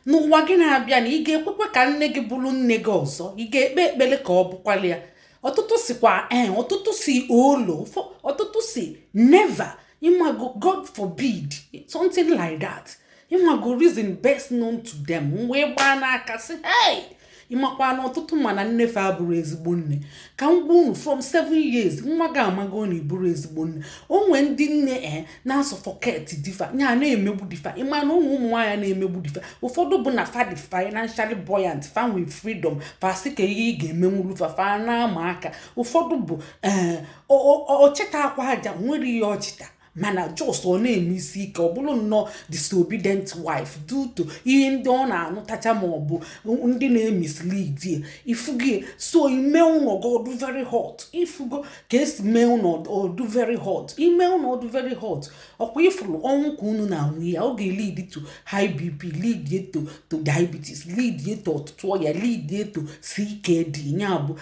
n'ụwa gị na-abịa na ị ga-ekwekwe ka nne gị bụrụ nne gị ọzọ, ị ga-ekpe ekpere ka ọ bụkwala ya. Ọtụtụ sikwa ọtụtụ si olo, ọtụtụ si never, ịmago God forbid, something like that. Ịmago reason best known to them wee gbaa n'aka sị hey, ịmakwa na ọtụtụ mana nnefe abụrụ ezigbo nne. Ka m gwa unu from 7 years nwa gị amago na iburu ezigbo nne. O nwee ndị nne na-asọfọketi difa nya na-emegbu difa. Ịma na ụmụ nwaanyị na-emegbu difa ụfọdụ bụ na fa dị financially buoyant, fa nwee freedom, fa sị ka ihe ị ga-emenwulu fa na-ama aka. Ụfọdụ bụ ọchịta akwa aja nwere ihe ọchịta mana just ọ na-eme isi ike, ọ bụrụ nnọọ disobedient wife due to ihe ndị ọ na-anụtacha ma ọ bụ ndị na-emislead ifugo. So ime ụlọ gị ọdụ very hot, ifugo ka esi mee ụlọ ọdụ very hot, ime ụlọ ọdụ very hot. Ọkwa ifuru ọnwụ ka unu na-anwụ ya, ọ ga-lead to high BP, lead to diabetes, lead to ọtụtụ ọya, lead to CKD, nya bụ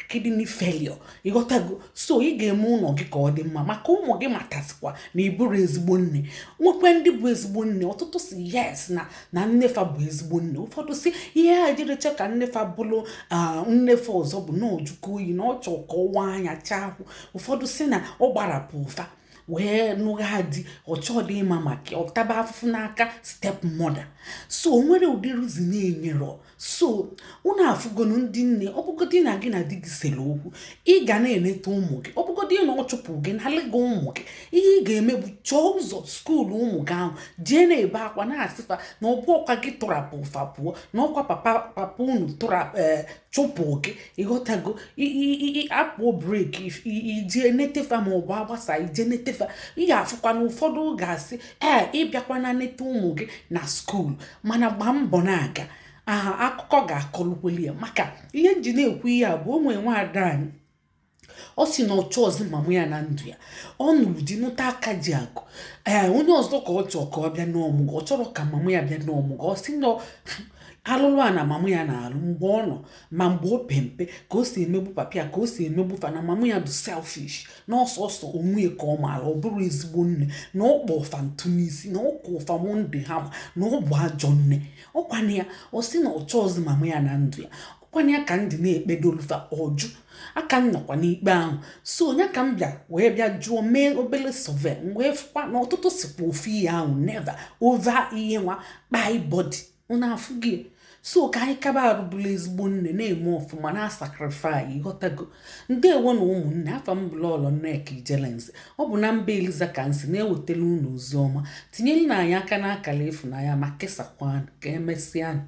kidney failure. Ịghọtago? So ị ga-eme ụlọ gị ka ọ dị mma maka ụmụ gị matasịkwa na iburu ezigbo nne. Nwekwe ndị bụ ezigbo nne, ọtụtụ si yes na nnefa bụ ezigbo nne. Ụfọdụ si ihe a jirecha ka nnefa bụrụ nnefa ọzọ bụ na ojuko oyi na ọ chọọ ka ọwa anya chahụ. Ụfọdụ si na ọ gbarapụ ụfa wee nụgha di, ọ chọọ dị ịma maka ọtaba afụfụ n'aka step mother. So nwere ụdị ruzi na-enyerọ. So unu afụgonu ndị nne, ọbụgodi na gị na di gị sere okwu, ị ga na-eneta ụmụ gị. Ọbụgodi na ọ chụpụ gị na alịga ụmụ gị, ihe ị ga-eme bụ chọọ ụzọ skuulu ụmụ gị ahụ jee na-ebe akwa na-asịfa na ọ bụ ọkwa gị tụrapụ ụfa pụọ, na ọkwa papa unu chụpụ gị. Ịghọtago? Apụ breki ije netefa ma ọ bụ agbasa ije netefa. Ị ga-afụkwa na ụfọdụ ga-asị ịbịakwa na neta ụmụ gị na skuulu, mana gbaa mbọ na-aga. Akụkọ ga-akọlukweli ya. Maka ihe nji na-ekwu ihe a bụ onwe nwaada anyị, ọ si na ọchọ ọzọ mama ya na ndụ ya, ọ nụrụ di nụta aka ji akụ. Onye ọzọ ka ọ chọọ ka ọ bịa n'ọmụgwọ, ọ chọrọ ka mama ya bịa n'ọmụgwọ. Ọ si na alụlụ a na mama ya na-alụ mgbe ọ nọ ma mgbe o pempe ka o si emegbu papia, ka o si emegbu fa, na mama ya bụ selfish, na ọsọsọ onwe ka ọ maara, ọ bụrụ ezigbo nne, na ọ kpọ ụfa ntụ n'isi, na ọ kọ ụfa monde hama, na ọ bụ ajọ nne. Ọkwana ya ọ si na ọchọ ọzọ mama ya na ndụ ya. Ọkwana ya ka ndị na-ekpedolufa ọjụ aka m nọkwa n'ikpe ahụ. So onye ka m bịa wee bịa jụọ mee obele survey wee fụkwa na ọtụtụ sikwa ofu ihe ahụ never over ihe nwa kpai body unu afụ gị. So ka anyị kaba arụbụla ezigbo nne na-eme ọfụma na sacrifice. Ịghọtago? Ndewo na ụmụnne, afa m Blọọlọ Nneka Ijelenze. Ọ bụ na mba Eliza ka nsị na-ewetela unu ozi ọma. Tinyelu na anyị aka n'akara efu na ya ma kesakwa ka emesịa.